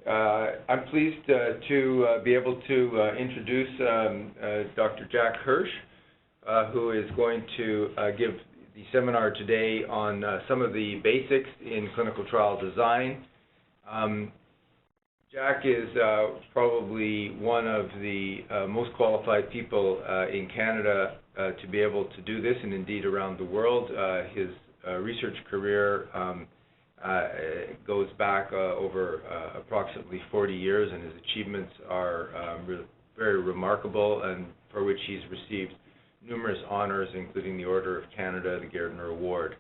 I'm pleased to be able to introduce Dr. Jack Hirsch, who is going to give the seminar today on some of the basics in clinical trial design. Jack is probably one of the most qualified people in Canada to be able to do this, and indeed around the world. His research career goes back over approximately 40 years, and his achievements are very remarkable, and for which he's received numerous honors, including the Order of Canada, the Gairdner Award.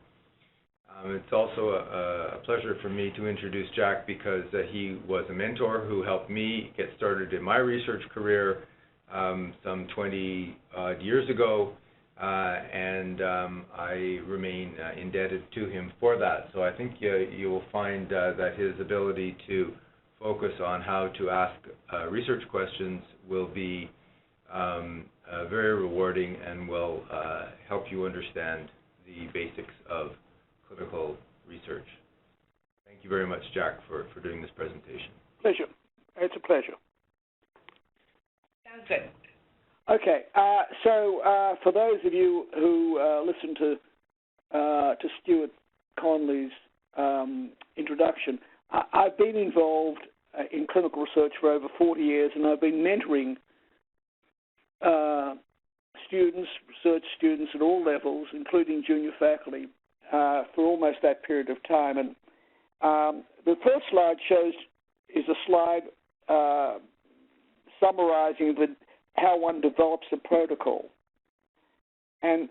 It's also a pleasure for me to introduce Jack because he was a mentor who helped me get started in my research career some 20 odd years ago, and I remain indebted to him for that. So I think you will find that his ability to focus on how to ask research questions will be very rewarding and will help you understand the basics of clinical research. Thank you very much, Jack, for doing this presentation. Pleasure. It's a pleasure. Sounds good. Okay, so for those of you who listened to Stuart Conley's introduction, I've been involved in clinical research for over 40 years, and I've been mentoring students, research students at all levels, including junior faculty, for almost that period of time. And the first slide is a slide summarizing how one develops a protocol. And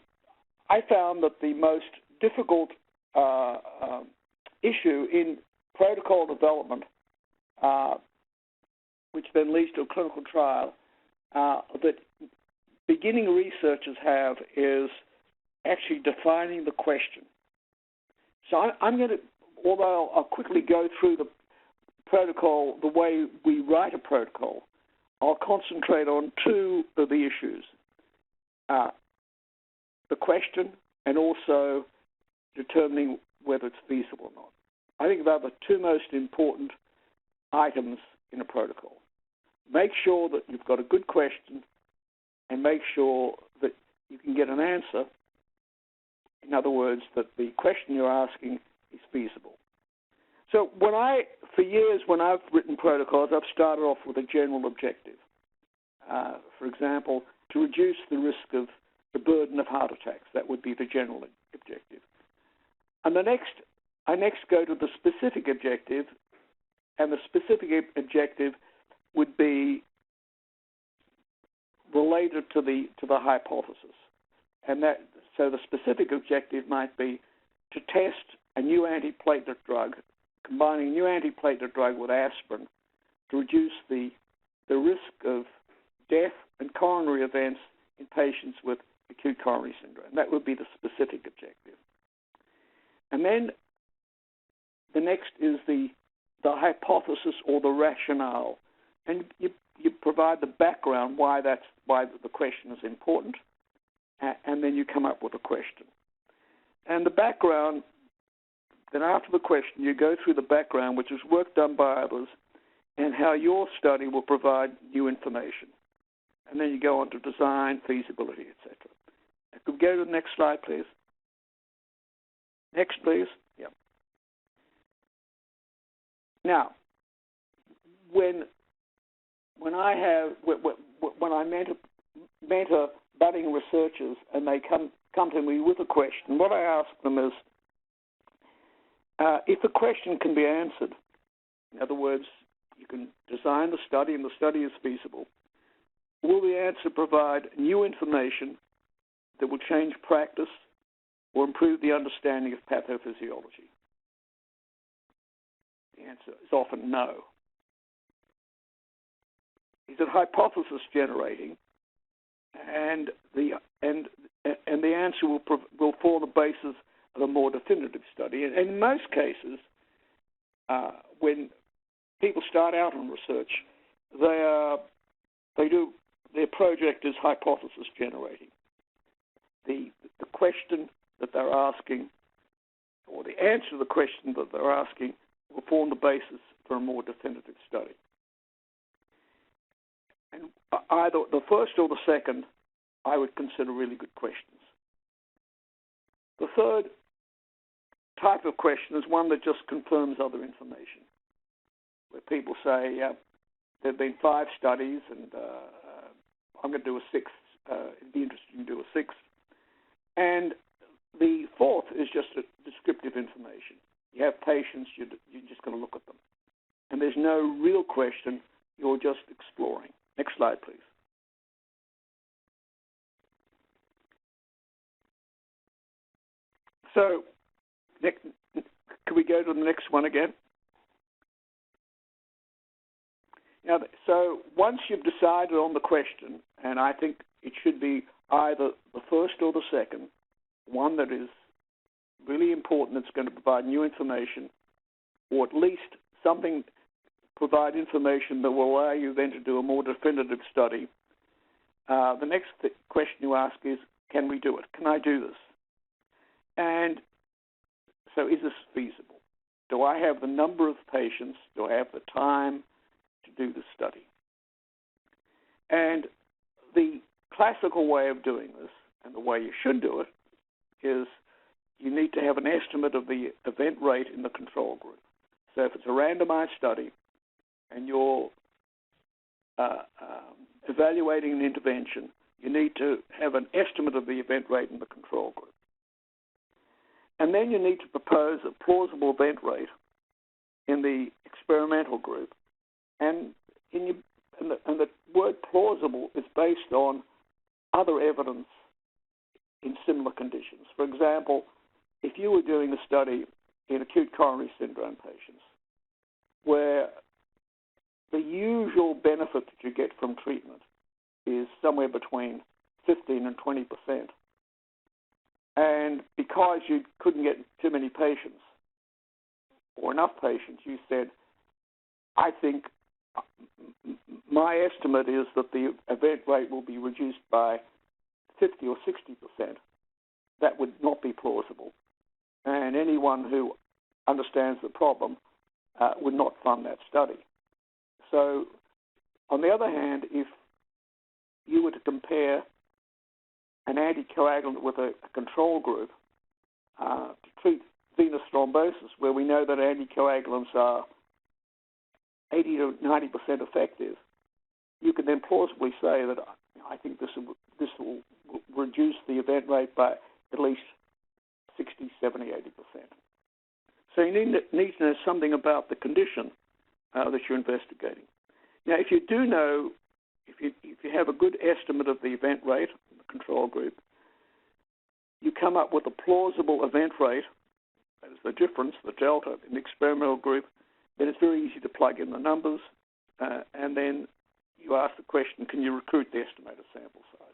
I found that the most difficult issue in protocol development, which then leads to a clinical trial, that beginning researchers have is actually defining the question. So I'm going to, although I'll quickly go through the protocol, the way we write a protocol, I'll concentrate on two of the issues, the question and also determining whether it's feasible or not. I think about the two most important items in a protocol. Make sure that you've got a good question and make sure that you can get an answer. In other words, that the question you're asking is feasible. So for years when I've written protocols, I've started off with a general objective. For example, to reduce the risk of the burden of heart attacks. That would be the general objective. And I next go to the specific objective, and the specific objective would be related to the hypothesis. And so the specific objective might be to test a new antiplatelet drug, combining a new antiplatelet drug with aspirin to reduce the risk of death and coronary events in patients with acute coronary syndrome. That would be the specific objective. And then the next is the hypothesis or the rationale. And you provide the background why the question is important, and then you come up with a question. And the background, then after the question, you go through the background, which is work done by others, and how your study will provide new information. And then you go on to design, feasibility, etc. Could we go to the next slide, please? Next, please. Yeah. Now, when I mentor budding researchers and they come to me with a question, what I ask them is, if the question can be answered, in other words, you can design the study and the study is feasible, will the answer provide new information that will change practice or improve the understanding of pathophysiology? The answer is often no. Is it hypothesis generating? And the answer will form the basis of a more definitive study. And in most cases, when people start out in research, their project is hypothesis generating. The question that they're asking, or the answer to the question that they're asking, will form the basis for a more definitive study. And either the first or the second, I would consider really good questions. The third type of question is one that just confirms other information, where people say, there have been 5 studies, and I'm going to do a 6th. It'd be interesting to do a 6th. And the 4th is just a descriptive information. You have patients, you're just going to look at them. And there's no real question, you're just exploring. Next slide, please. So, can we go to the next one again? Now, so once you've decided on the question, and I think it should be either the first or the second, one that is really important that's going to provide new information, or at least something provide information that will allow you then to do a more definitive study. The next question you ask is, can we do it? Can I do this? And so is this feasible? Do I have the number of patients? Do I have the time to do the study? And the classical way of doing this, and the way you should do it, is you need to have an estimate of the event rate in the control group. So if it's a randomized study and you're evaluating an intervention, you need to have an estimate of the event rate in the control group. And then you need to propose a plausible event rate in the experimental group. And the word plausible is based on other evidence in similar conditions. For example, if you were doing a study in acute coronary syndrome patients where the usual benefit that you get from treatment is somewhere between 15 and 20%, and because you couldn't get too many patients or enough patients, you said, I think my estimate is that the event rate will be reduced by 50 or 60%. That would not be plausible. And anyone who understands the problem would not fund that study. So, on the other hand, if you were to compare an anticoagulant with a control group to treat venous thrombosis, where we know that anticoagulants are 80 to 90% effective, you can then plausibly say that I think this will reduce the event rate by at least 60, 70, 80%. So you need to know something about the condition that you're investigating. Now, if you do know, if you have a good estimate of the event rate in the control group, you come up with a plausible event rate, that is the difference, the delta, in the experimental group, then it's very easy to plug in the numbers, and then you ask the question, can you recruit the estimated sample size?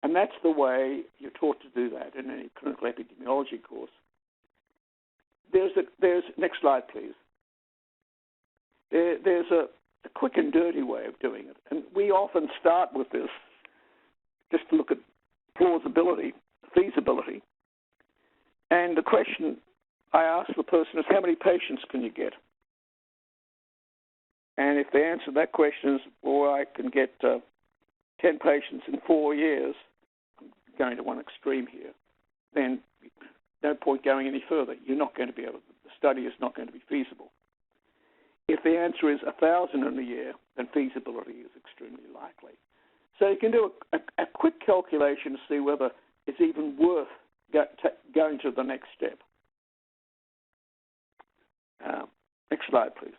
And that's the way you're taught to do that in any clinical epidemiology course. There's next slide, please. There's a quick and dirty way of doing it, and we often start with this just to look at plausibility, feasibility, and the question I ask the person is, how many patients can you get? And if the answer to that question is, well, I can get 10 patients in 4 years, I'm going to one extreme here, then no point going any further. You're not going to be able to, the study is not going to be feasible. If the answer is 1,000 in a year, then feasibility is extremely likely. So you can do a quick calculation to see whether it's even worth going to the next step. Next slide, please.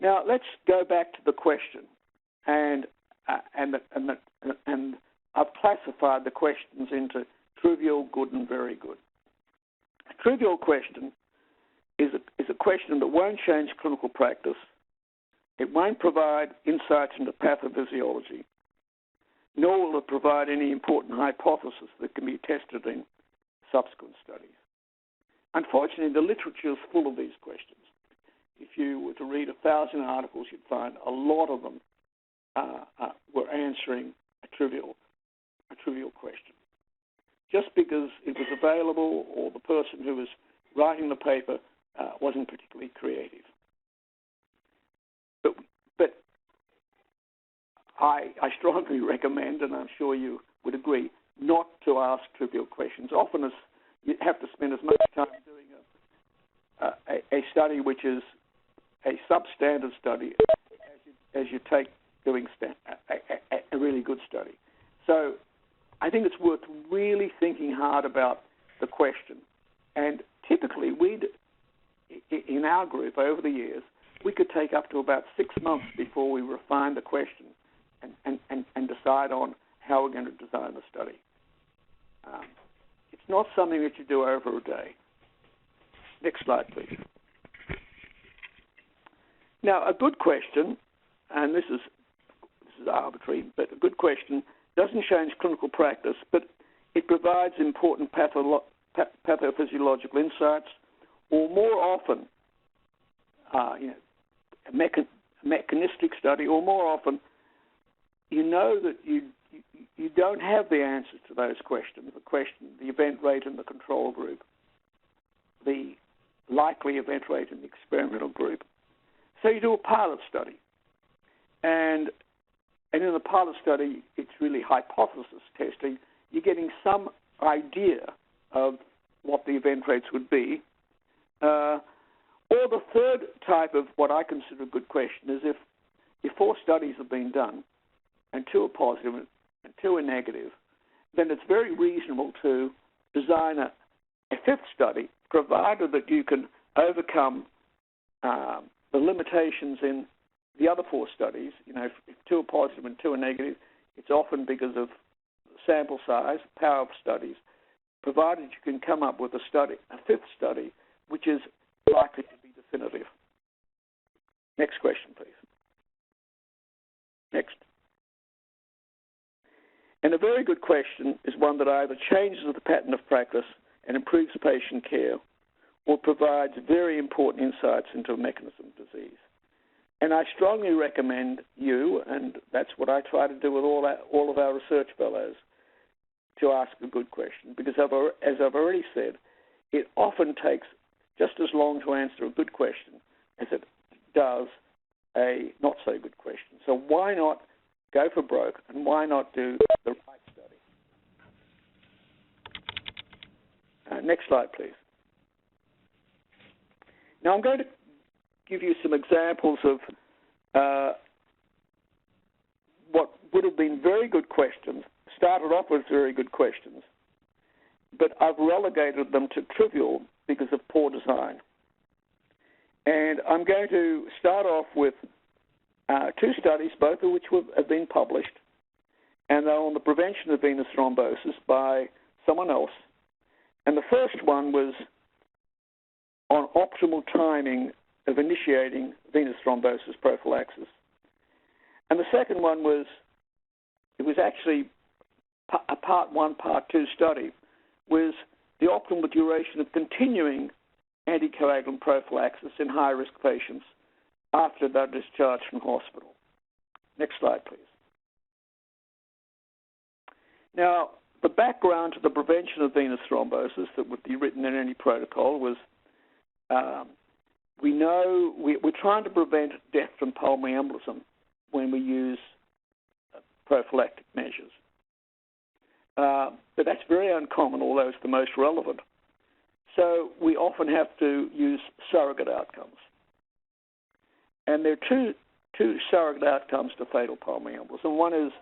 Now let's go back to the question, and I've classified the questions into trivial, good, and very good. A trivial question is a question that won't change clinical practice. It won't provide insights into pathophysiology, nor will it provide any important hypothesis that can be tested in subsequent studies. Unfortunately, the literature is full of these questions. If you were to read 1,000 articles, you'd find a lot of them were answering a trivial question. Just because it was available, or the person who was writing the paper wasn't particularly creative. But I strongly recommend, and I'm sure you would agree, not to ask trivial questions. Often you have to spend as much time doing a study which is a substandard study as you take doing a really good study. So I think it's worth really thinking hard about the question. And typically, in our group over the years, we could take up to about 6 months before we refine the question and decide on how we're going to design the study. It's not something that you do over a day. Next slide, please. Now, a good question, and this is arbitrary, but a good question doesn't change clinical practice, but it provides important pathophysiological insights, or more often, a mechanistic study, or more often, you know that you don't have the answers to those questions. The event rate in the control group, the likely event rate in the experimental group. So you do a pilot study, and in the pilot study, it's really hypothesis testing. You're getting some idea of what the event rates would be. Or the third type of what I consider a good question is if 4 studies have been done, and 2 are positive and 2 are negative, then it's very reasonable to design a 5th study, provided that you can overcome the limitations in the other 4 studies. If 2 are positive and 2 are negative, it's often because of sample size, power of studies, provided you can come up with a 5th study, which is likely to be definitive. Next question, please. Next. And a very good question is one that either changes the pattern of practice and improves patient care, or provides very important insights into a mechanism of disease. And I strongly recommend you, and that's what I try to do with all of our research fellows, to ask a good question, because as I've already said, it often takes just as long to answer a good question as it does a not-so-good question. So why not go for broke, and why not do the right study? Next slide, please. Now I'm going to give you some examples of what would have been very good questions, started off with very good questions, but I've relegated them to trivial because of poor design. And I'm going to start off with 2 studies, both of which have been published, and they're on the prevention of venous thrombosis by someone else. And the first one was on optimal timing of initiating venous thrombosis prophylaxis. And the second one was actually a Part 1, Part 2 study, was the optimal duration of continuing anticoagulant prophylaxis in high-risk patients after they're discharged from hospital. Next slide, please. Now, the background to the prevention of venous thrombosis that would be written in any protocol was we're trying to prevent death from pulmonary embolism when we use prophylactic measures. But that's very uncommon, although it's the most relevant. So we often have to use surrogate outcomes. And there are two surrogate outcomes to fatal pulmonary embolism. One is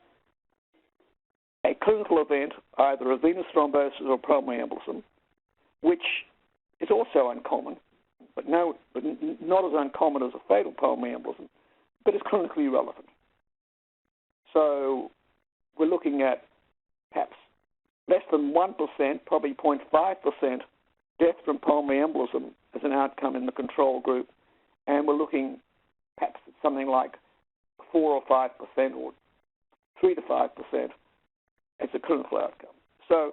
a clinical event, either a venous thrombosis or pulmonary embolism, which is also uncommon, but not as uncommon as a fatal pulmonary embolism, but is clinically relevant. So we're looking at perhaps less than 1%, probably 0.5% death from pulmonary embolism as an outcome in the control group, and we're looking perhaps at something like 4 or 5% or 3 to 5% as a clinical outcome. So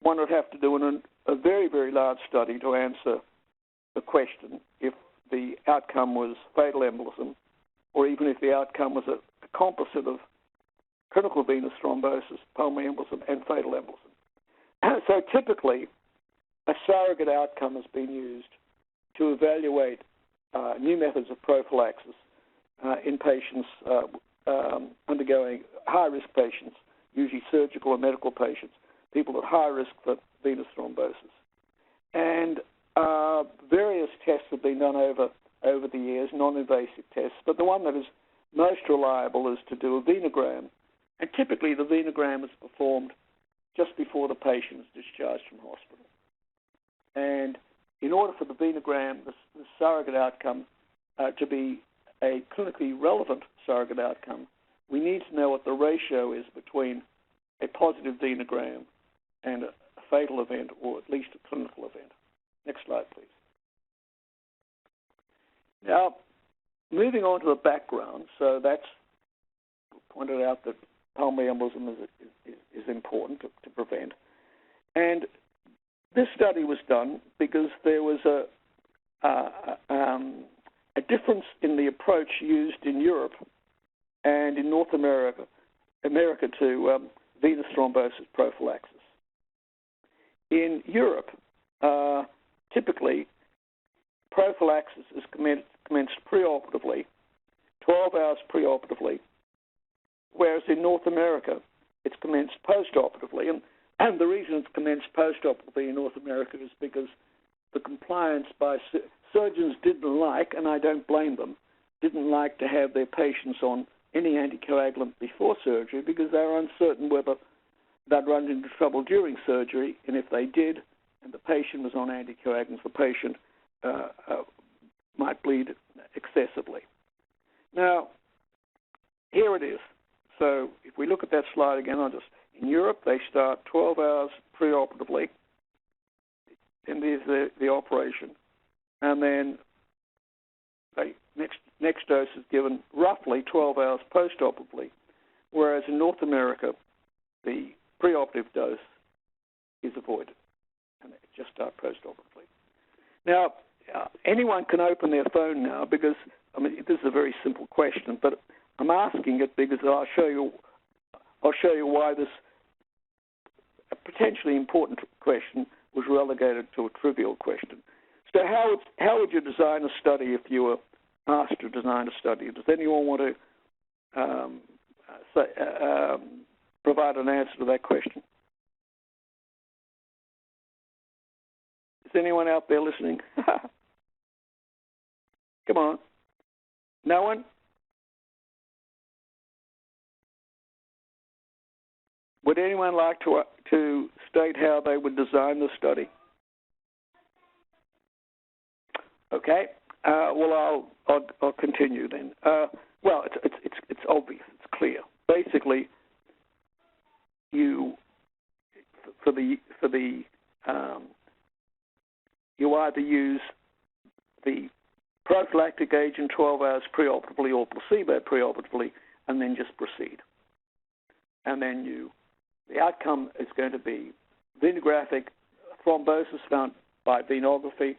one would have to do a very, very large study to answer the question if the outcome was fatal embolism, or even if the outcome was a composite of clinical venous thrombosis, pulmonary embolism, and fatal embolism. So typically, a surrogate outcome has been used to evaluate new methods of prophylaxis in patients undergoing high-risk patients, usually surgical or medical patients, people at high risk for venous thrombosis. And various tests have been done over the years, non-invasive tests, but the one that is most reliable is to do a venogram. And typically the venogram is performed just before the patient is discharged from hospital. And in order for the venogram, the surrogate outcome, to be a clinically relevant surrogate outcome, we need to know what the ratio is between a positive venogram and a fatal event, or at least a clinical event. Next slide, please. Now, moving on to the background, so that's pointed out that pulmonary embolism is important to prevent. And this study was done because there was a difference in the approach used in Europe and in North America to venous thrombosis prophylaxis. In Europe, typically, prophylaxis is commenced preoperatively, 12 hours preoperatively, whereas in North America, it's commenced postoperatively. And the reason it's commenced postoperatively in North America is because the compliance by surgeons didn't like, and I don't blame them, didn't like to have their patients on any anticoagulant before surgery because they were uncertain whether they'd run into trouble during surgery, and if they did, and the patient was on anticoagulants, the patient might bleed excessively. Now, here it is. So if we look at that slide again, in Europe, they start 12 hours preoperatively, and there's the operation, and then next dose is given roughly 12 hours postoperatively, whereas in North America, the preoperative dose is avoided, and they just start postoperatively. Now, anyone can open their phone now because, this is a very simple question, but I'm asking it because I'll show you why this a potentially important question was relegated to a trivial question. So how would you design a study if you were asked to design a study? Does anyone want to provide an answer to that question? Is anyone out there listening? Come on. No one? Would anyone like to state how they would design the study? Okay. Well, I'll continue then. Well, it's obvious. It's clear. Basically, you either use the prophylactic agent 12 hours preoperatively or placebo preoperatively, and then just proceed. And then the outcome is going to be venographic thrombosis found by venography,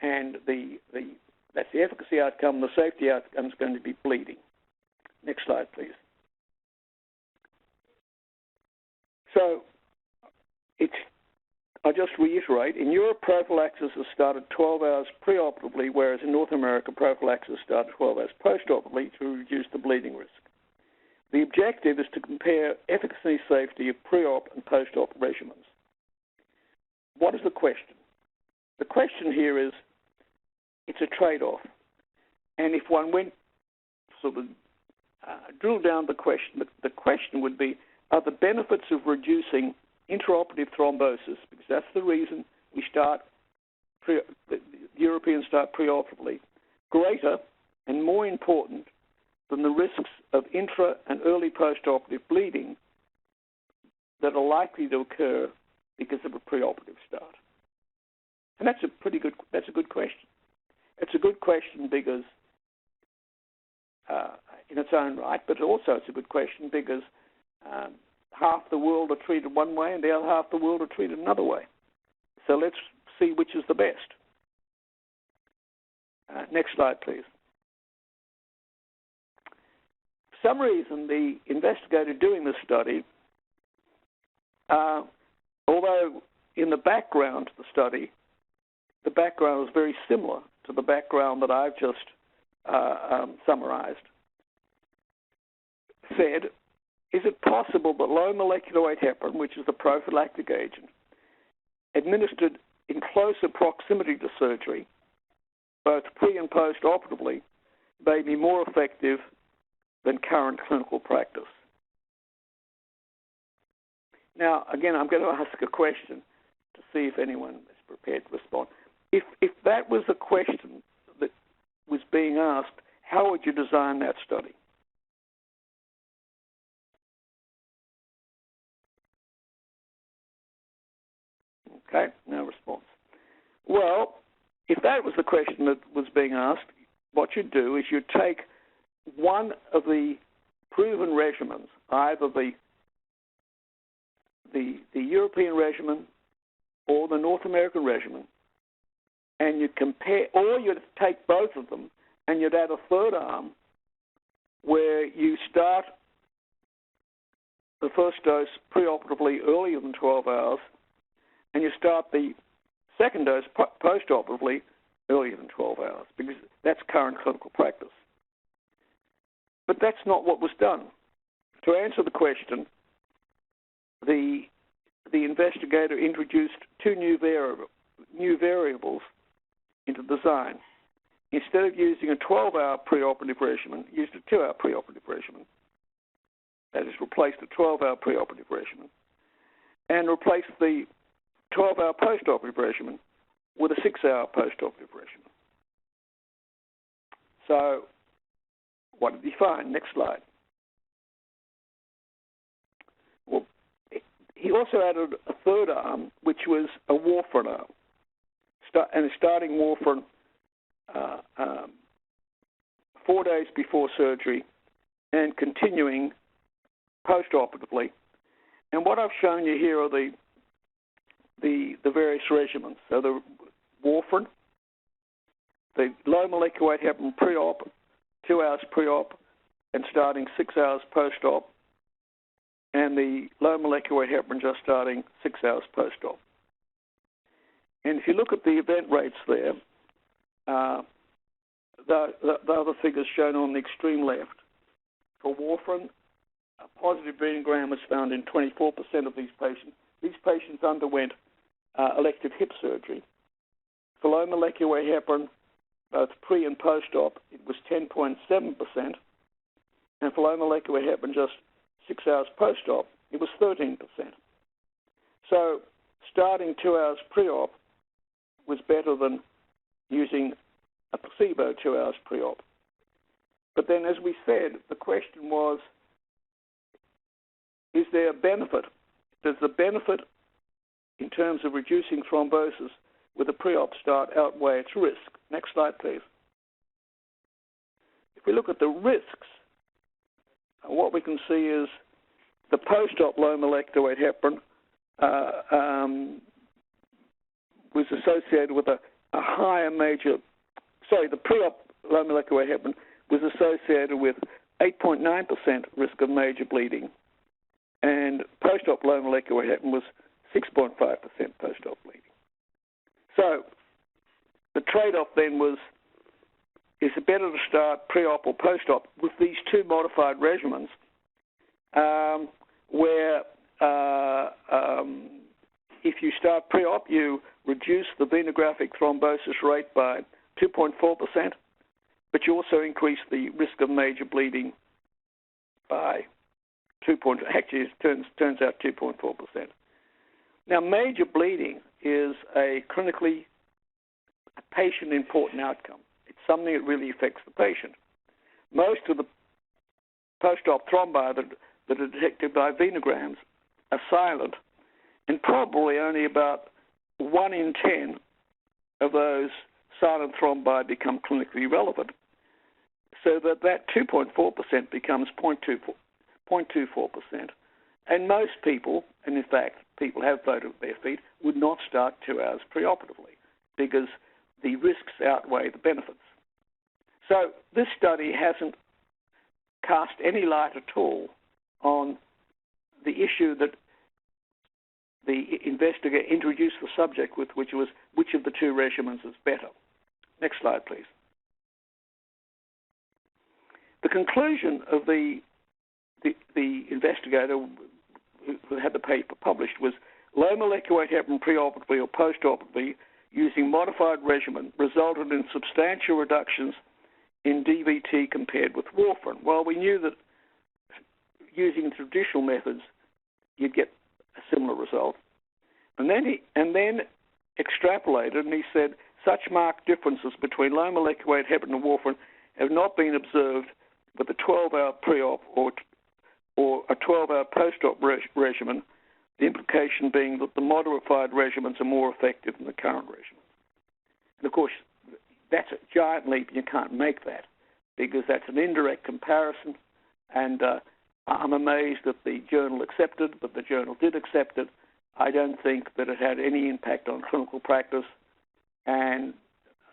and that's the efficacy outcome. The safety outcome is going to be bleeding. Next slide, please. So I'll just reiterate, in Europe, prophylaxis is started 12 hours preoperatively, whereas in North America, prophylaxis started 12 hours postoperatively to reduce the bleeding risk. The objective is to compare efficacy and safety of pre-op and post-op regimens. What is the question? The question here is, it's a trade-off. And if one went sort of drill down the question would be, are the benefits of reducing intraoperative thrombosis, because that's the reason the Europeans start preoperatively, greater and more important than the risks of intra and early postoperative bleeding that are likely to occur because of a preoperative start? And that's a good question. It's a good question because in its own right, but also it's a good question because half the world are treated one way and the other half of the world are treated another way. So let's see which is the best. Next slide, please. For some reason, the investigator doing this study, although in the background of the study, the background was very similar to the background that I've just summarized, said, is it possible that low molecular weight heparin, which is the prophylactic agent, administered in closer proximity to surgery, both pre- and post-operatively, may be more effective than current clinical practice? Now, again, I'm going to ask a question to see if anyone is prepared to respond. If that was the question that was being asked, how would you design that study? Okay, no response. Well, if that was the question that was being asked, what you'd do is you'd take one of the proven regimens, either the European regimen or the North American regimen, and you'd compare, or you'd take both of them and you'd add a third arm where you start the first dose preoperatively earlier than 12 hours, and you start the second dose postoperatively earlier than 12 hours, because that's current clinical practice. But that's not what was done. To answer the question, the investigator introduced two new variables into design. Instead of using a 12-hour preoperative regimen, used a 2-hour preoperative regimen. That is, replaced the 12-hour preoperative regimen, and replaced the 12-hour postoperative regimen with a 6-hour postoperative regimen. So, what did he find? Next slide. Well, he also added a third arm, which was a warfarin arm, and starting warfarin 4 days before surgery and continuing postoperatively. And what I've shown you here are the various regimens. So the warfarin, the low molecular weight heparin pre-op, 2 hours pre-op, and starting 6 hours post-op, and the low molecular weight heparin just starting 6 hours post-op. And if you look at the event rates there, the other figures shown on the extreme left. For warfarin, a positive venogram was found in 24% of these patients. These patients underwent elective hip surgery. For low molecular weight heparin, both pre and post-op, it was 10.7%. And for low molecular weight heparin, just 6 hours post-op, it was 13%. So starting 2 hours pre-op was better than using a placebo 2 hours pre-op. But then, as we said, the question was, is there a benefit? Does the benefit in terms of reducing thrombosis with a pre-op start outweigh its risk? Next slide, please. If we look at the risks, what we can see is the post-op low molecular weight heparin was associated with a higher major, the pre-op low molecular weight heparin was associated with 8.9% risk of major bleeding, and post-op low molecular weight heparin was 6.5% post-op bleeding. So the trade-off then was, is it better to start pre-op or post-op with these two modified regimens where if you start pre-op, you reduce the venographic thrombosis rate by 2.4%, but you also increase the risk of major bleeding by actually it turns out 2.4%. Now, major bleeding is a clinically patient-important outcome. It's something that really affects the patient. Most of the post-op thrombi that are detected by venograms are silent, and probably only about 1 in 10 of those silent thrombi become clinically relevant, so that 2.4% becomes 0.24%. And most people, and in fact people have voted with their feet, would not start 2 hours preoperatively because the risks outweigh the benefits. So this study hasn't cast any light at all on the issue that the investigator introduced the subject with, which was which of the two regimens is better. Next slide, please. The conclusion of the investigator who had the paper published was low molecular weight heparin preoperatively or postoperatively using modified regimen resulted in substantial reductions in DVT compared with warfarin. Well, we knew that using traditional methods you'd get a similar result. And then he extrapolated, and he said such marked differences between low molecular weight heparin and warfarin have not been observed with a 12-hour pre-op or a 12-hour post-op regimen, the implication being that the modified regimens are more effective than the current regimen. And of course, that's a giant leap. You can't make that because that's an indirect comparison, and I'm amazed that the journal accepted, but the journal did accept it. I don't think that it had any impact on clinical practice, and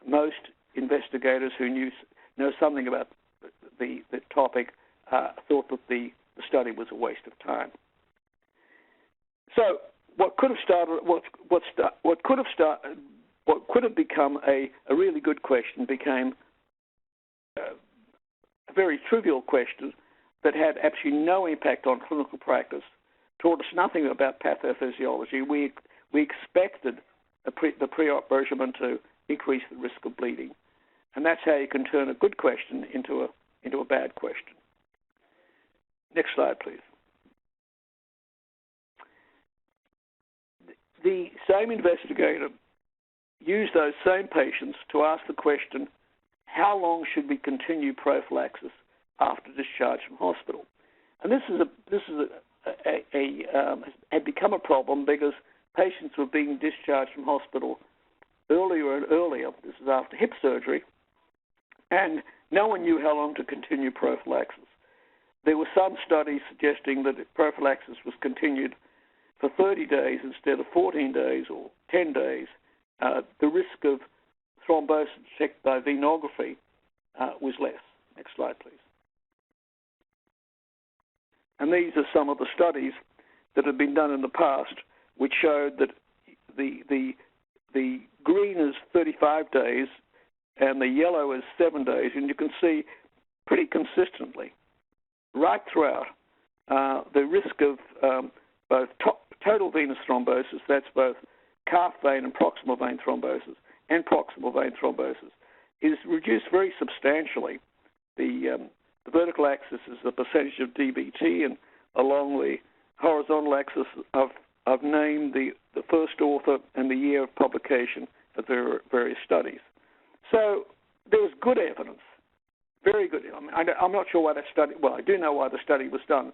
most investigators who know something about the topic thought that the study was a waste of time. So what could have become a really good question became a very trivial question that had absolutely no impact on clinical practice, taught us nothing about pathophysiology. We expected the pre-op regimen to increase the risk of bleeding, and that's how you can turn a good question into a bad question. Next slide, please. The same investigator used those same patients to ask the question, how long should we continue prophylaxis after discharge from hospital? And this had become a problem because patients were being discharged from hospital earlier and earlier. This is after hip surgery, and no one knew how long to continue prophylaxis. There were some studies suggesting that if prophylaxis was continued for 30 days instead of 14 days or 10 days, the risk of thrombosis checked by venography was less. Next slide, please. And these are some of the studies that have been done in the past, which showed that the green is 35 days and the yellow is 7 days, and you can see pretty consistently right throughout the risk of both total venous thrombosis, that's both calf vein and proximal vein thrombosis, and proximal vein thrombosis, is reduced very substantially. The vertical axis is the percentage of DVT, and along the horizontal axis, I've named the first author and the year of publication of their various studies. So there was good evidence, very good. I'm not sure why that study, well, I do know why the study was done,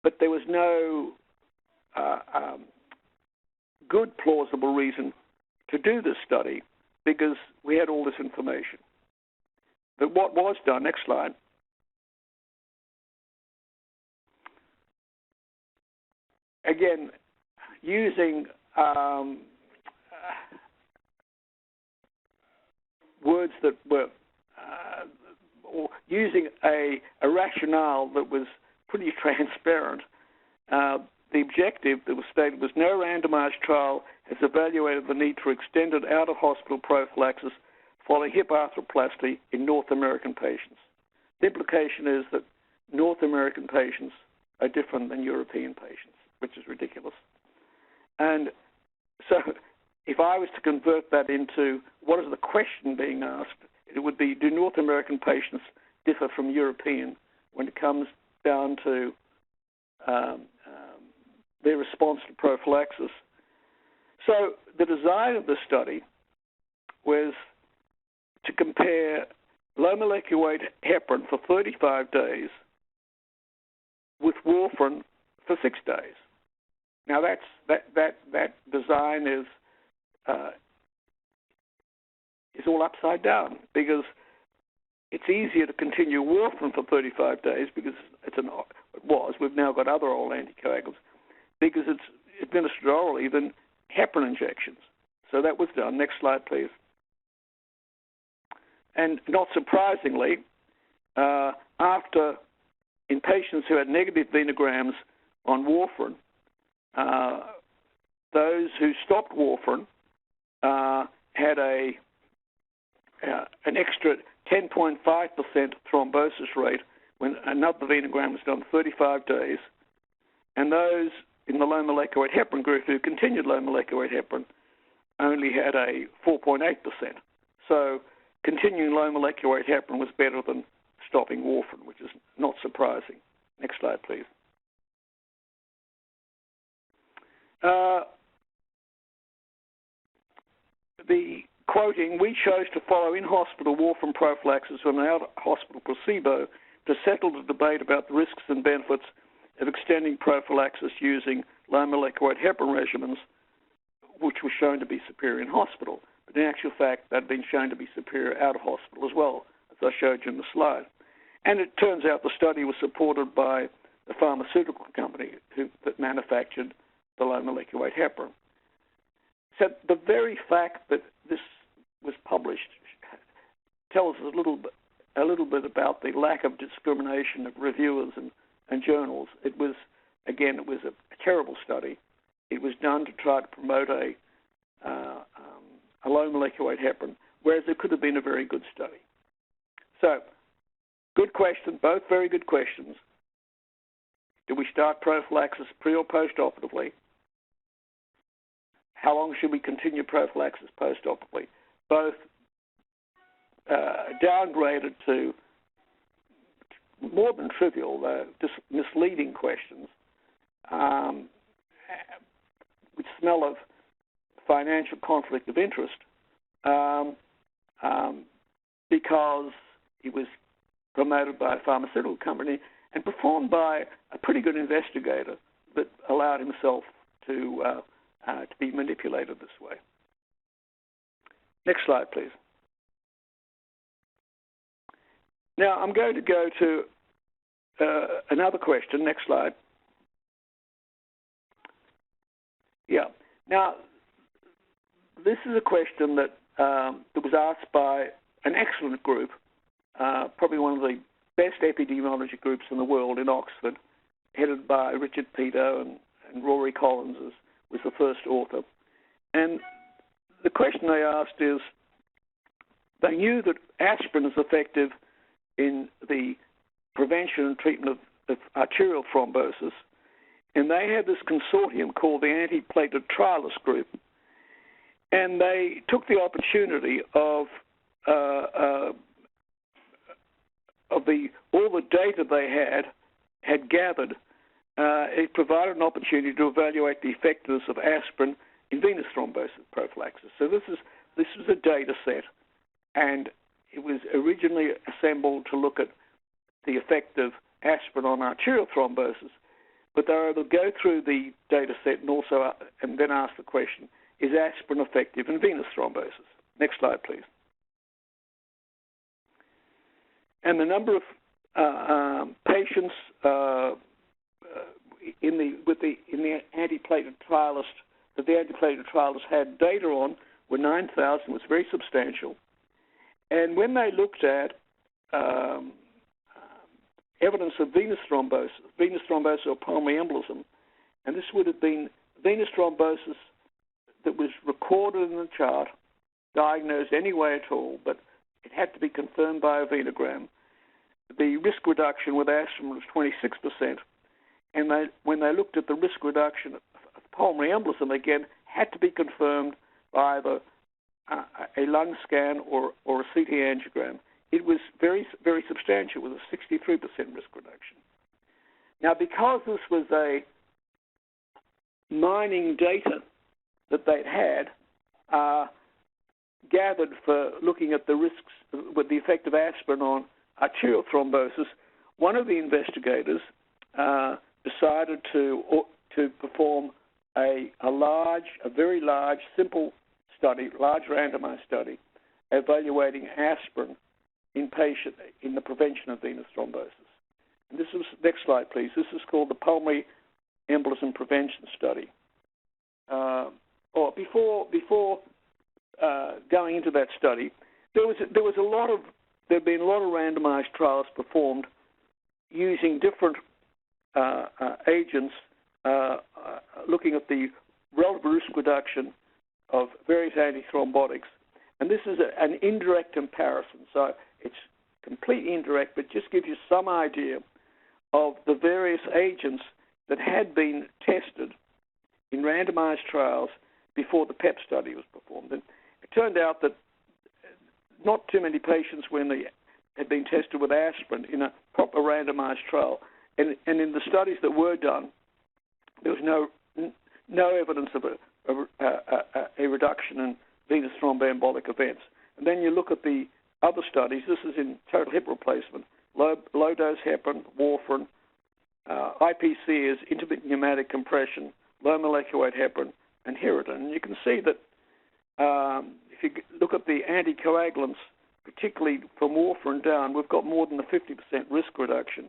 but there was no good plausible reason to do this study because we had all this information. But what was done, next slide, again, using words that were, or using a rationale that was pretty transparent, the objective that was stated was no randomized trial has evaluated the need for extended out-of-hospital prophylaxis following hip arthroplasty in North American patients. The implication is that North American patients are different than European patients, which is ridiculous. And so if I was to convert that into what is the question being asked, it would be, do North American patients differ from European when it comes down to their response to prophylaxis? So the design of the study was to compare low molecular weight heparin for 35 days with warfarin for 6 days. Now that design is all upside down because it's easier to continue warfarin for 35 days because we've now got other oral anticoagulants, because it's administered orally than heparin injections. So that was done. Next slide, please. And not surprisingly, in patients who had negative venograms on warfarin, those who stopped warfarin had an extra 10.5% thrombosis rate when another venogram was done 35 days, and those in the low molecular weight heparin group who continued low molecular weight heparin only had a 4.8%. So continuing low molecular weight heparin was better than stopping warfarin, which is not surprising. Next slide, please. The quoting, we chose to follow in-hospital warfarin prophylaxis from an out-hospital placebo to settle the debate about the risks and benefits of extending prophylaxis using low molecular weight heparin regimens, which was shown to be superior in hospital. But in actual fact, that had been shown to be superior out of hospital as well, as I showed you in the slide. And it turns out the study was supported by the pharmaceutical company that manufactured the low molecular weight heparin. So the very fact that this was published tells us a little bit about the lack of discrimination of reviewers and journals. It was a terrible study. It was done to try to promote a low molecular weight heparin, whereas it could have been a very good study. So, good question, both very good questions. Do we start prophylaxis pre or post-operatively? How long should we continue prophylaxis post-operatively? Both downgraded to more than trivial, just misleading questions, which smell of financial conflict of interest, because it was promoted by a pharmaceutical company and performed by a pretty good investigator that allowed himself to be manipulated this way. Next slide, please. Now, I'm going to go to another question. Next slide. Yeah. Now, this is a question that was asked by an excellent group, probably one of the best epidemiology groups in the world in Oxford, headed by Richard Peto and Rory Collins was the first author. And the question they asked is, they knew that aspirin is effective in the prevention and treatment of arterial thrombosis, and they had this consortium called the Antiplatelet Trialist Group, and they took the opportunity of all the data they had gathered. It provided an opportunity to evaluate the effectiveness of aspirin in venous thrombosis prophylaxis. So this was a data set, and it was originally assembled to look at the effect of aspirin on arterial thrombosis, but they were able to go through the data set and then ask the question, is aspirin effective in venous thrombosis? Next slide, please. And the number of patients in the antiplatelet trialist that the antiplatelet trialists had data on were 9,000, was very substantial. And when they looked at evidence of venous thrombosis or pulmonary embolism, and this would have been venous thrombosis that was recorded in the chart, diagnosed any way at all, but it had to be confirmed by a venogram. The risk reduction with aspirin was 26%, and when they looked at the risk reduction of pulmonary embolism, again, had to be confirmed by either a lung scan or a CT angiogram. It was very, very substantial, with a 63% risk reduction. Now, because this was a mining data that they'd had, gathered for looking at the risks with the effect of aspirin on arterial thrombosis, one of the investigators decided to perform a very large, simple study, large randomized study, evaluating aspirin in the prevention of venous thrombosis. And this was, next slide, please. This is called the Pulmonary Embolism Prevention Study. Before going into that study, there had been a lot of randomized trials performed using different agents, looking at the relative risk reduction of various antithrombotics. And this is an indirect comparison. So it's completely indirect, but just gives you some idea of the various agents that had been tested in randomized trials before the PEP study was performed. And it turned out that not too many patients had been tested with aspirin in a proper randomized trial. And in the studies that were done, there was no evidence of a reduction in venous thromboembolic events. And then you look at the other studies. This is in total hip replacement, low-dose heparin, warfarin, IPC is intermittent pneumatic compression, low molecular weight heparin, and Hiriton. And you can see that if you look at the anticoagulants, particularly from warfarin down, we've got more than a 50% risk reduction,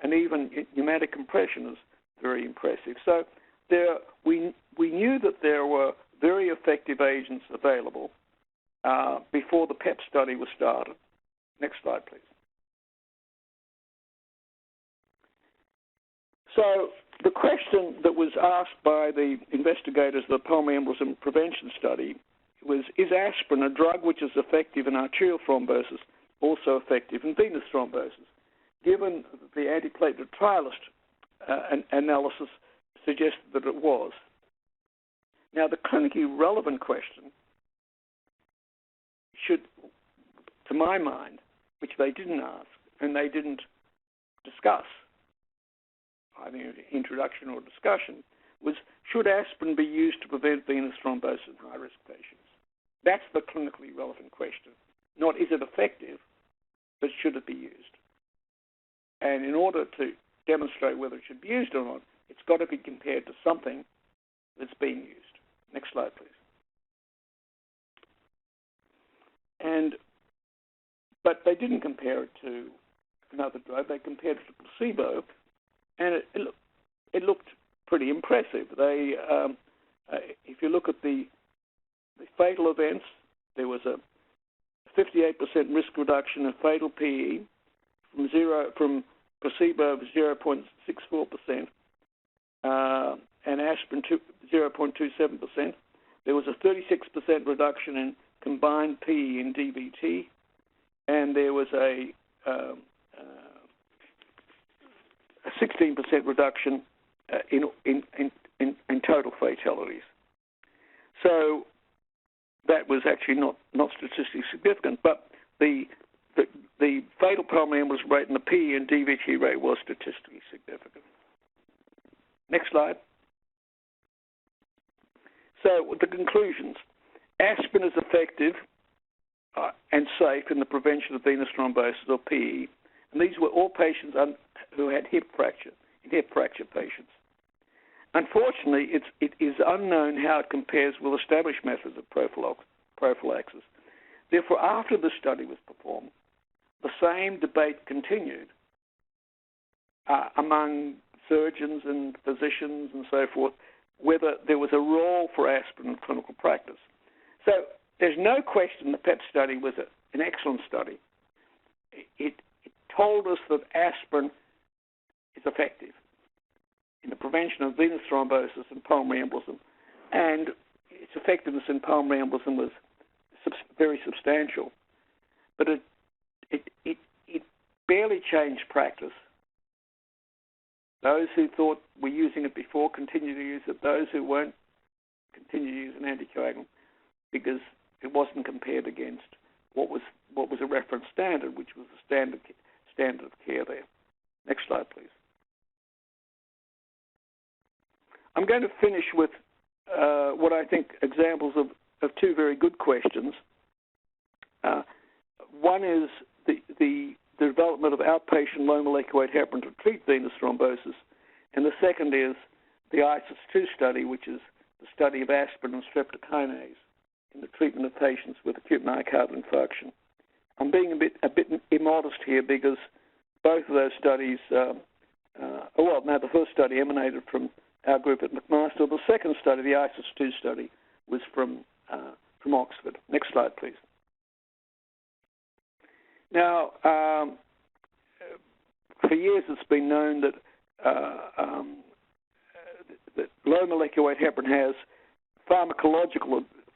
and even pneumatic compression is very impressive. So we knew that there were very effective agents available before the PEP study was started. Next slide, please. So the question that was asked by the investigators of the pulmonary embolism prevention study was, is aspirin, a drug which is effective in arterial thrombosis, also effective in venous thrombosis? Given the antiplatelet trialist analysis suggested that it was. Now, the clinically relevant question should, to my mind, which they didn't ask and they didn't discuss, either in introduction or discussion, was should aspirin be used to prevent venous thrombosis in high-risk patients? That's the clinically relevant question. Not is it effective, but should it be used? And in order to demonstrate whether it should be used or not, it's got to be compared to something that's being used. Next slide, please. But they didn't compare it to another drug. They compared it to placebo, and it looked pretty impressive. If you look at the fatal events, there was a 58% risk reduction in fatal PE from placebo of 0.64%, and aspirin 0.27%. There was a 36% reduction in combined PE in DVT, and there was a 16% reduction in total fatalities. So that was actually not statistically significant, but the fatal pulmonary embolism rate and the PE and DVT rate was statistically significant. Next slide. So the conclusions. Aspirin is effective and safe in the prevention of venous thrombosis or PE, and these were all patients who had hip fracture patients. Unfortunately, it is unknown how it compares with established methods of prophylaxis. Therefore, after the study was performed, the same debate continued among surgeons and physicians and so forth, whether there was a role for aspirin in clinical practice. So there's no question the PEP study was an excellent study. It told us that aspirin is effective in the prevention of venous thrombosis and pulmonary embolism, and its effectiveness in pulmonary embolism was very substantial. But it barely changed practice. Those who thought were using it before continue to use it. Those who weren't continue to use an anticoagulant because it wasn't compared against what was a reference standard, which was the standard of care there. Next slide, please. I'm going to finish with what I think examples of two very good questions. One is the development of outpatient low molecular weight heparin to treat venous thrombosis, and the second is the ISIS-2 study, which is the study of aspirin and streptokinase in the treatment of patients with acute myocardial infarction. I'm being a bit immodest here because both of those studies, the first study emanated from our group at McMaster. The second study, the ISIS-2 study, was from Oxford. Next slide, please. Now, for years it's been known that low molecular weight heparin has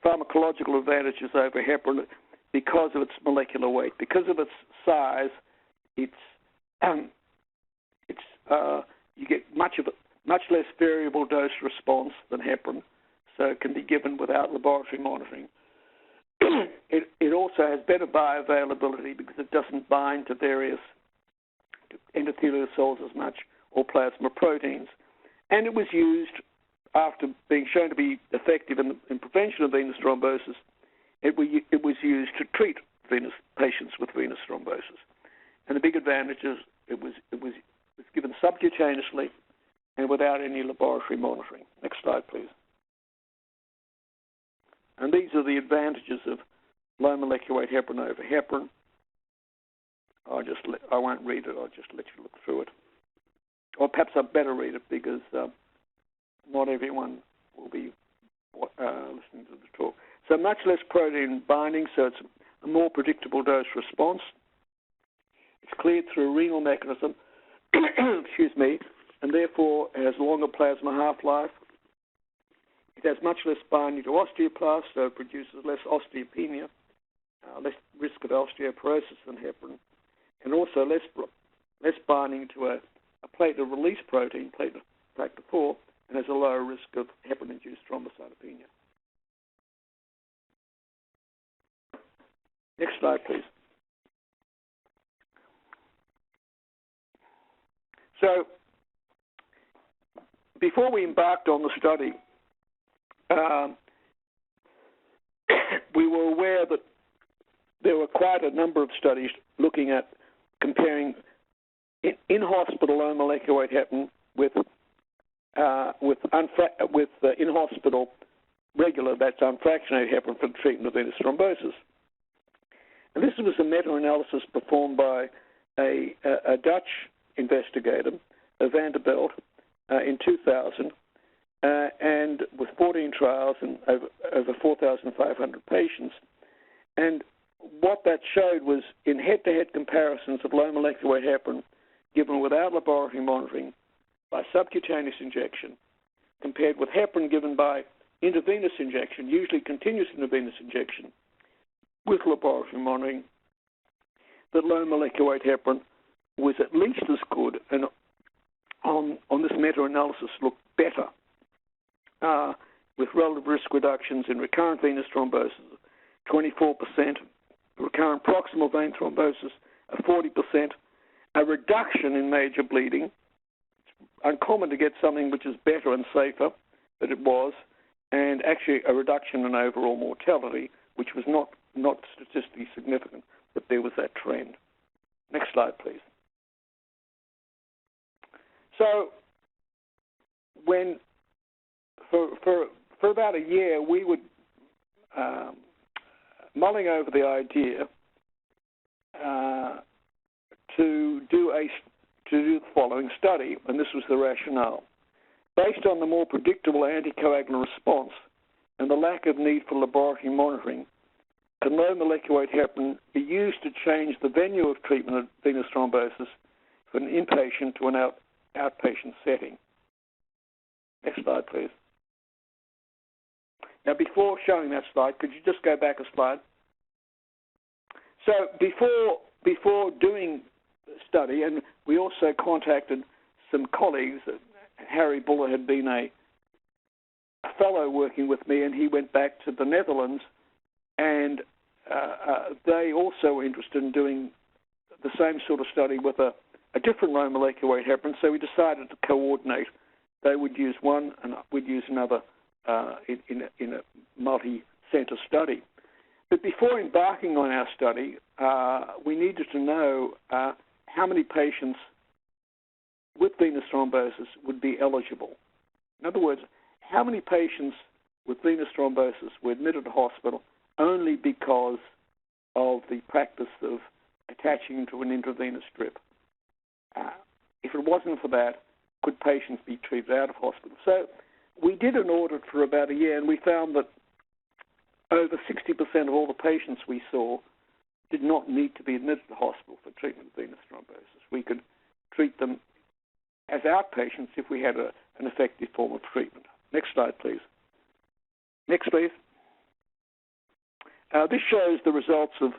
pharmacological advantages over heparin because of its molecular weight. Because of its size, you get much less variable dose response than heparin, so it can be given without laboratory monitoring. It also has better bioavailability because it doesn't bind to various endothelial cells as much or plasma proteins. And it was used, after being shown to be effective in prevention of venous thrombosis, it was used to treat patients with venous thrombosis. And the big advantage is it was given subcutaneously and without any laboratory monitoring. Next slide, please. And these are the advantages of low molecular weight heparin over heparin. I won't read it. I'll just let you look through it. Or perhaps I'd better read it because not everyone will be listening to the talk. So much less protein binding, so it's a more predictable dose response. It's cleared through a renal mechanism, excuse me, and therefore it has a longer plasma half-life. It has much less binding to osteoplasts, so it produces less osteopenia, less risk of osteoporosis than heparin, and also less binding to a platelet release protein, platelet factor 4, and has a lower risk of heparin-induced thrombocytopenia. Next slide, please. So, before we embarked on the study, we were aware that there were quite a number of studies looking at comparing in-hospital low molecular weight heparin with in-hospital regular, that's unfractionated heparin for the treatment of venous thrombosis. And this was a meta-analysis performed by a Dutch investigator, Van der Belt, in 2000, and with 14 trials and over 4,500 patients. And what that showed was in head-to-head comparisons of low molecular weight heparin given without laboratory monitoring by subcutaneous injection compared with heparin given by intravenous injection, usually continuous intravenous injection, with laboratory monitoring, that low molecular weight heparin was at least as good and on this meta-analysis looked better with relative risk reductions in recurrent venous thrombosis of 24%, recurrent proximal vein thrombosis of 40%, a reduction in major bleeding. It's uncommon to get something which is better and safer, but it was, and actually a reduction in overall mortality, which was not statistically significant, but there was that trend. Next slide, please. So, for about a year, we would mulling over the idea to do the following study, and this was the rationale. Based on the more predictable anticoagulant response and the lack of need for laboratory monitoring, can low molecular weight heparin be used to change the venue of treatment of venous thrombosis from an inpatient to an outpatient setting? Next slide, please. Now, before showing that slide, could you just go back a slide? So before doing the study, and we also contacted some colleagues. Harry Buller had been a fellow working with me, and he went back to the Netherlands, and they also were interested in doing the same sort of study with a different low molecular weight heparin, so we decided to coordinate. They would use one, and we'd use another in a multi-center study. But before embarking on our study, we needed to know how many patients with venous thrombosis would be eligible. In other words, how many patients with venous thrombosis were admitted to hospital only because of the practice of attaching to an intravenous strip. If it wasn't for that, could patients be treated out of hospital? So we did an audit for about a year, and we found that over 60% of all the patients we saw did not need to be admitted to hospital for treatment of venous thrombosis. We could treat them as outpatients if we had an effective form of treatment. Next slide, please. Next, please. This shows the results of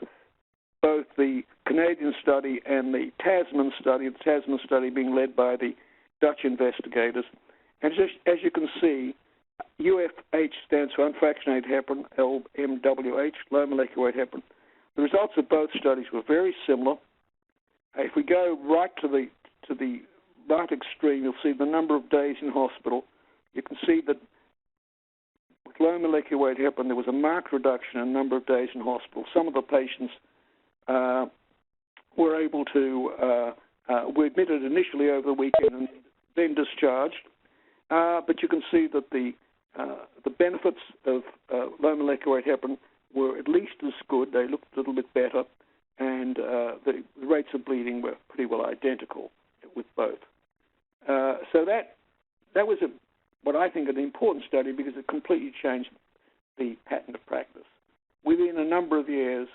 both the Canadian study and the Tasman study being led by the Dutch investigators. And just, as you can see, UFH stands for unfractionated heparin, LMWH, low molecular weight heparin. The results of both studies were very similar. If we go right to the right extreme, you'll see the number of days in hospital. You can see that with low molecular weight heparin, there was a marked reduction in the number of days in hospital. Some of the patients were able to were admitted initially over the weekend and then discharged. But you can see that the benefits of low molecular weight heparin were at least as good. They looked a little bit better, and the rates of bleeding were pretty well identical with both. So that was what I think an important study, because it completely changed the pattern of practice. Within a number of years,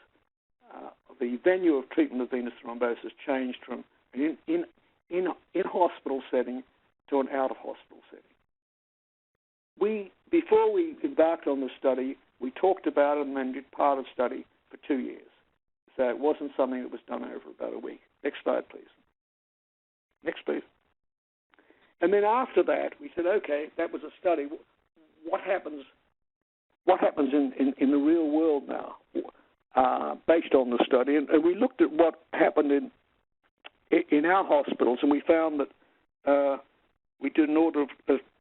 the venue of treatment of venous thrombosis changed from an in-hospital setting to an out-of-hospital setting. Before we embarked on the study, we talked about it and then did part of the study for 2 years. So it wasn't something that was done over about a week. Next slide, please. Next, please. And then after that, we said, okay, that was a study. What happens in the real world now, based on the study? And we looked at what happened in our hospitals, and we found that we did an order of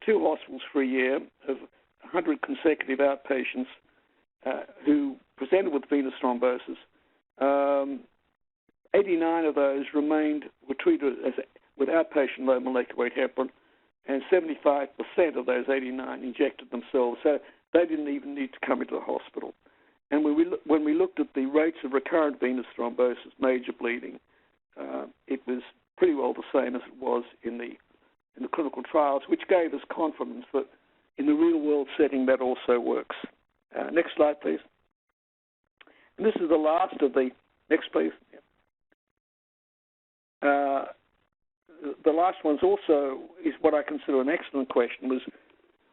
2 hospitals for a year of 100 consecutive outpatients who presented with venous thrombosis. 89 of those were treated with outpatient low molecular weight heparin, and 75% of those 89 injected themselves, so they didn't even need to come into the hospital. And when we looked at the rates of recurrent venous thrombosis, major bleeding, it was pretty well the same as it was in the clinical trials, which gave us confidence that in the real-world setting that also works. Next slide, please. And this is the last of the... Next, please. The last one's also is what I consider an excellent question, was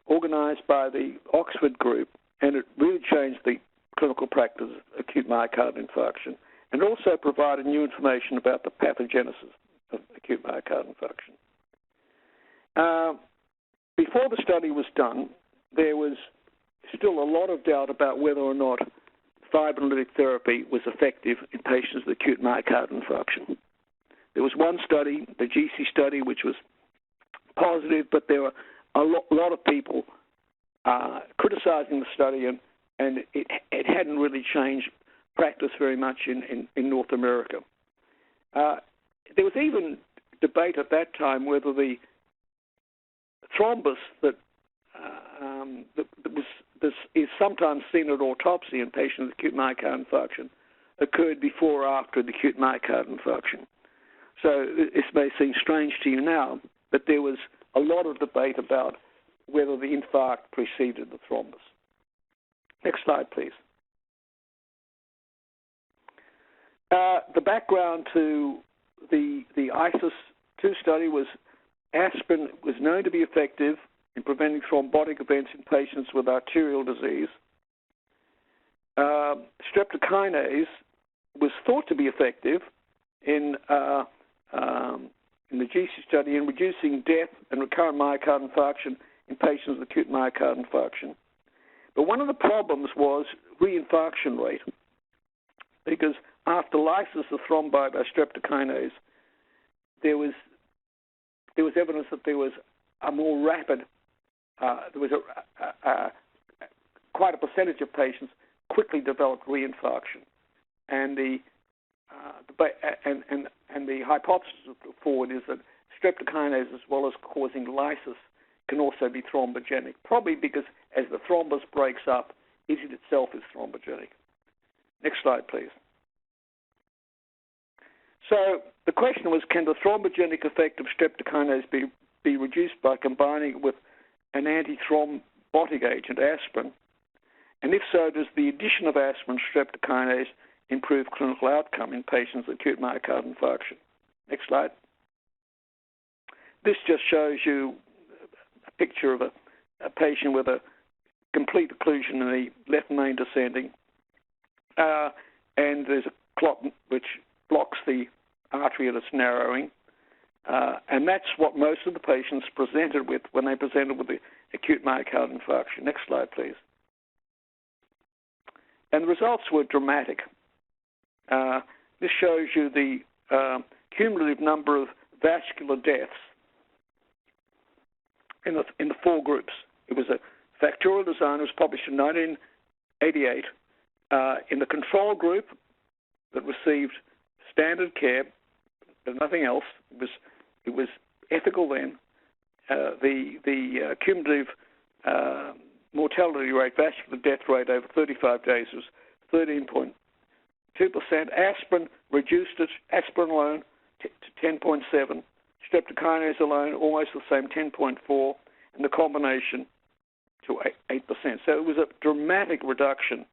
organized by the Oxford group, and it really changed the clinical practice of acute myocardial infarction, and also provided new information about the pathogenesis of acute myocardial infarction. Before the study was done, there was still a lot of doubt about whether or not fibrinolytic therapy was effective in patients with acute myocardial infarction. There was one study, the GC study, which was positive, but there were a lot of people criticizing the study, and it hadn't really changed practice very much in North America. There was even debate at that time whether the thrombus that is sometimes seen at autopsy in patients with acute myocardial infarction occurred before or after the acute myocardial infarction. So this may seem strange to you now, but there was a lot of debate about whether the infarct preceded the thrombus. Next slide, please. The background to the ISIS-2 study was aspirin was known to be effective in preventing thrombotic events in patients with arterial disease. Streptokinase was thought to be effective in the GC study in reducing death and recurrent myocardial infarction in patients with acute myocardial infarction. But one of the problems was reinfarction rate, because after lysis of thrombi by streptokinase, there was evidence that there was a more rapid, quite a percentage of patients quickly developed reinfarction, and the hypothesis forward is that streptokinase, as well as causing lysis, can also be thrombogenic, probably because as the thrombus breaks up, it itself is thrombogenic. Next slide, please. So the question was, can the thrombogenic effect of streptokinase be reduced by combining it with an antithrombotic agent, aspirin? And if so, does the addition of aspirin to streptokinase improve clinical outcome in patients with acute myocardial infarction? Next slide. This just shows you a picture of a patient with a complete occlusion in the left main descending, and there's a clot which blocks the artery at its narrowing. And that's what most of the patients presented with when they presented with the acute myocardial infarction. Next slide, please. And the results were dramatic. This shows you the cumulative number of vascular deaths in the four groups. It was a factorial design. It was published in 1988. In the control group that received standard care, but nothing else, it was ethical then. The cumulative mortality rate, vascular death rate over 35 days was 13.2%. Aspirin reduced it, aspirin alone, to 10.7. Streptokinase alone, almost the same, 10.4. And the combination to 8%. So it was a dramatic reduction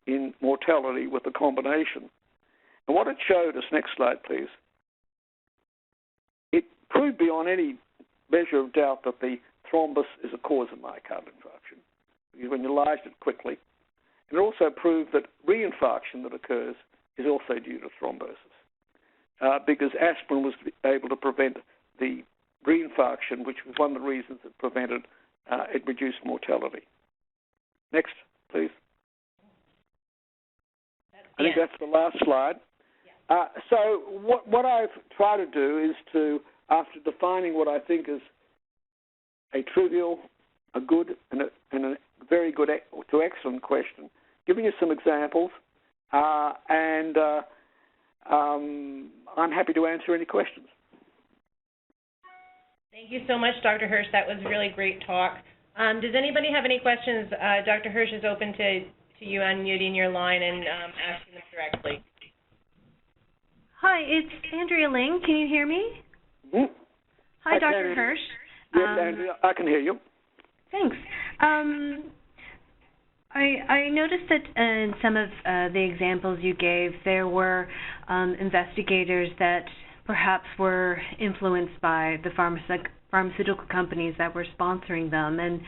in mortality with the combination. And what it showed us, next slide, please, it proved beyond any measure of doubt that the thrombus is a cause of myocardial infarction, because when you lyse it quickly. And it also proved that reinfarction that occurs is also due to thrombosis, because aspirin was able to prevent the reinfarction, which was one of the reasons it prevented, it reduced mortality. Next, please. I think that's the last slide. So what I've tried to do is to, after defining what I think is a trivial, a good, and a very good to excellent question, giving you some examples, and I'm happy to answer any questions. Thank you so much, Dr. Hirsch. That was a really great talk. Does anybody have any questions? Dr. Hirsch is open to you unmuting your line and asking them directly. Hi, it's Andrea Ling. Can you hear me? Mm-hmm. Hi, Dr. Hirsch. Yes, Andrea, I can hear you. Thanks. I noticed that in some of the examples you gave, there were investigators that perhaps were influenced by the pharmaceutical companies that were sponsoring them. And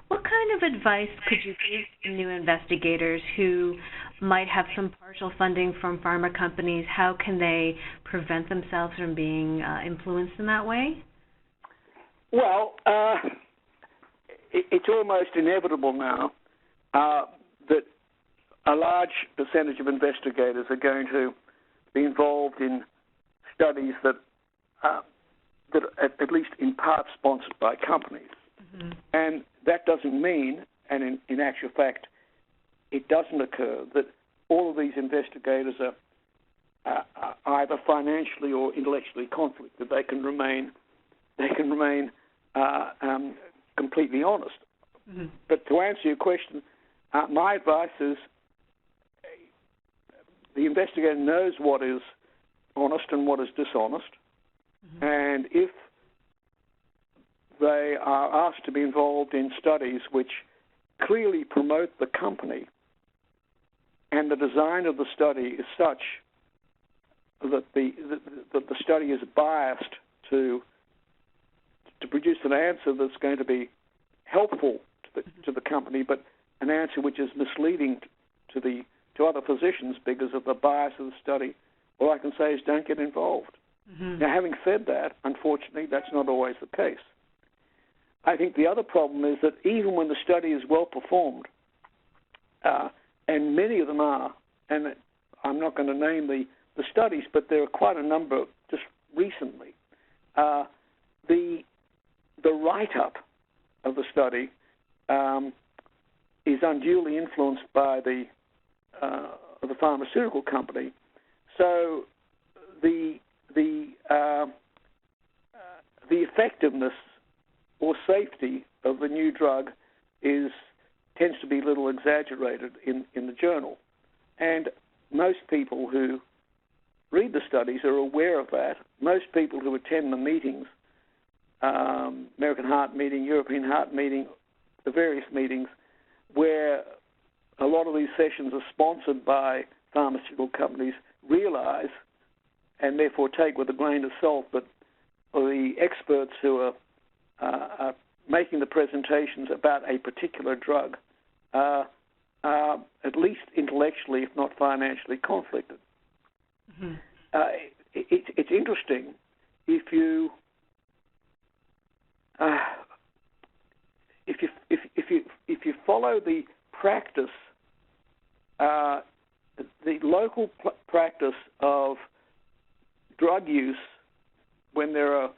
what kind of advice could you give to new investigators who might have some partial funding from pharma companies? How can they prevent themselves from being influenced in that way? Well, it's almost inevitable now that a large percentage of investigators are going to be involved in studies that are at least in part sponsored by companies. Mm-hmm. And that doesn't mean, and in actual fact, it doesn't occur, that all of these investigators are either financially or intellectually conflicted. They can remain completely honest. Mm-hmm. But to answer your question, my advice is the investigator knows what is honest and what is dishonest, mm-hmm. and if they are asked to be involved in studies which clearly promote the company, and the design of the study is such that the study is biased to produce an answer that's going to be helpful to the company, but an answer which is misleading to other physicians because of the bias of the study, all I can say is don't get involved. Mm-hmm. Now, having said that, unfortunately, that's not always the case. I think the other problem is that even when the study is well performed, and many of them are, and I'm not going to name the studies, but there are quite a number just recently, the write-up of the study is unduly influenced by the pharmaceutical company. So the effectiveness or safety of the new drug tends to be a little exaggerated in the journal. And most people who read the studies are aware of that. Most people who attend the meetings, American Heart Meeting, European Heart Meeting, the various meetings, where a lot of these sessions are sponsored by pharmaceutical companies, realize and therefore take with a grain of salt that the experts who are making the presentations about a particular drug at least intellectually, if not financially, conflicted. Mm-hmm. It's interesting if you follow the practice, the local practice of drug use when there are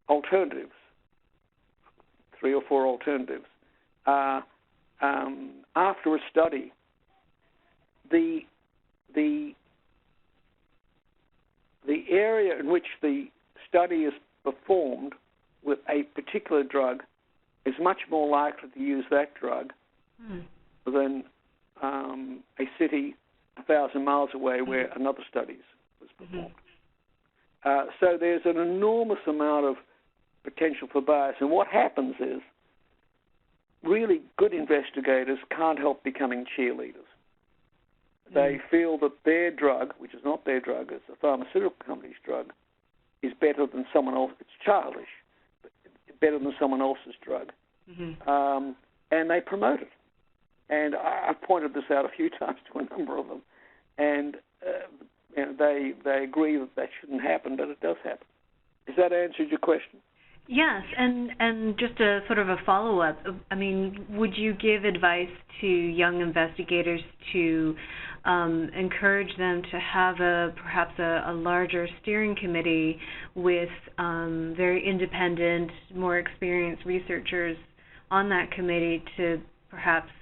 alternatives, 3 or 4 alternatives. After a study, the area in which the study is performed with a particular drug is much more likely to use that drug than a city 1,000 miles away where another study was performed. So there's an enormous amount of potential for bias. And what happens is really good investigators can't help becoming cheerleaders. They feel that their drug, which is not their drug, it's the pharmaceutical company's drug, is better than someone else. It's childish, but better than someone else's drug. And they promote it. And I've pointed this out a few times to a number of them. And they agree that shouldn't happen, but it does happen. Has that answered your question? Yes, and just a sort of a follow-up. I mean, would you give advice to young investigators to encourage them to have perhaps a larger steering committee with very independent, more experienced researchers on that committee to perhaps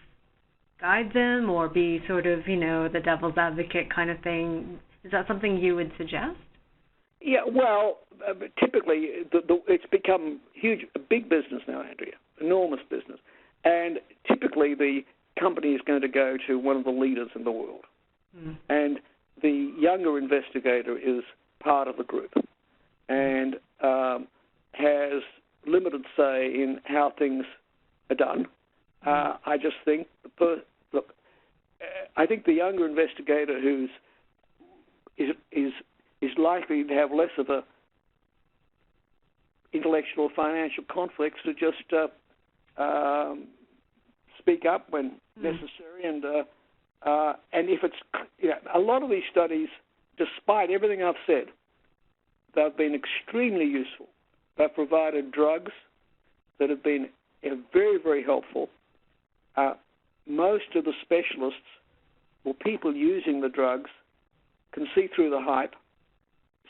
guide them or be sort of, the devil's advocate kind of thing? Is that something you would suggest? Yeah, well, typically it's become a big business now, Andrea, enormous business. And typically the company is going to go to one of the leaders in the world. And the younger investigator is part of the group and has limited say in how things are done. I just think, I think the younger investigator who is likely to have less of a intellectual or financial conflicts to just speak up when necessary. And if it's, a lot of these studies, despite everything I've said, they've been extremely useful. They've provided drugs that have been very, very helpful. Most of the specialists or people using the drugs can see through the hype.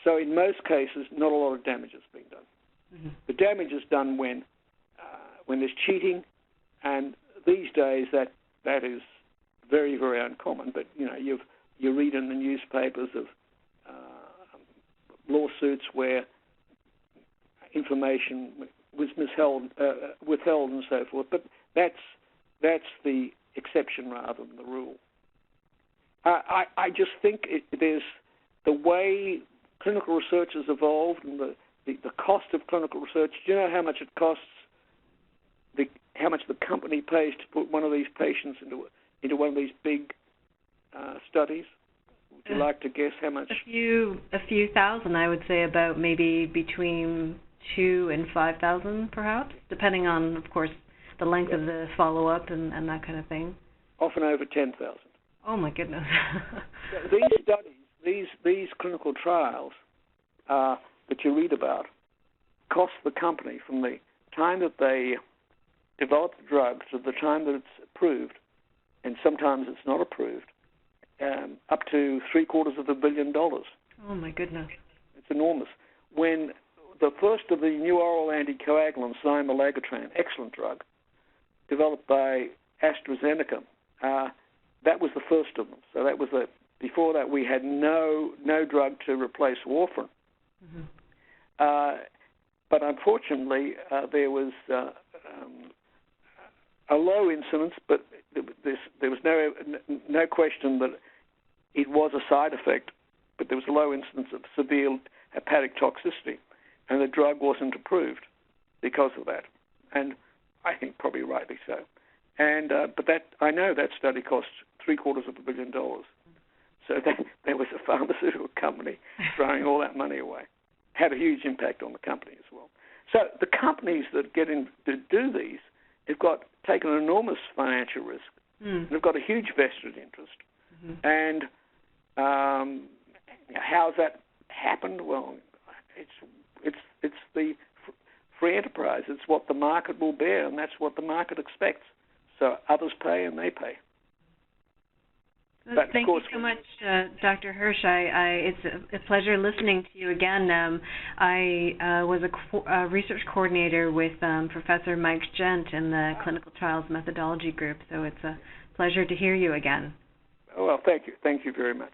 So in most cases, not a lot of damage is being done. The damage is done when there's cheating, and these days that is very, very uncommon. But you read in the newspapers of lawsuits where information was withheld, and so forth. But that's the exception rather than the rule. I just think there's the way clinical research has evolved and the cost of clinical research. Do you know how much it costs? How much the company pays to put one of these patients into one of these big studies? Would you like to guess how much? A few thousand, I would say, about maybe between 2,000 and 5,000, perhaps, depending on, of course, the length of the follow-up and that kind of thing. Often over 10,000. Oh my goodness! These studies, these clinical trials that you read about, cost the company from the time that they develop the drug to the time that it's approved, and sometimes it's not approved, up to $750 million. Oh my goodness! It's enormous. When the first of the new oral anticoagulants, Zymeworm, excellent drug, developed by AstraZeneca, that was the first of them. So that was before that we had no drug to replace warfarin. But unfortunately, there was a low incidence, but there was no question that it was a side effect, but there was a low incidence of severe hepatic toxicity, and the drug wasn't approved because of that, and I think probably rightly so. And but I know that study cost $750 million. So there was a pharmaceutical company throwing all that money away. Had a huge impact on the company as well. So the companies that get in to do these have taken an enormous financial risk They've got a huge vested interest. Mm-hmm. And how's that happened? Well, it's the free enterprise. It's what the market will bear, and that's what the market expects. So others pay, and they pay. Well, thank you so much, Dr. Hirsch. It's a pleasure listening to you again. I was a research coordinator with Professor Mike Gent in the Clinical Trials Methodology Group, so it's a pleasure to hear you again. Oh, well, thank you. Thank you very much.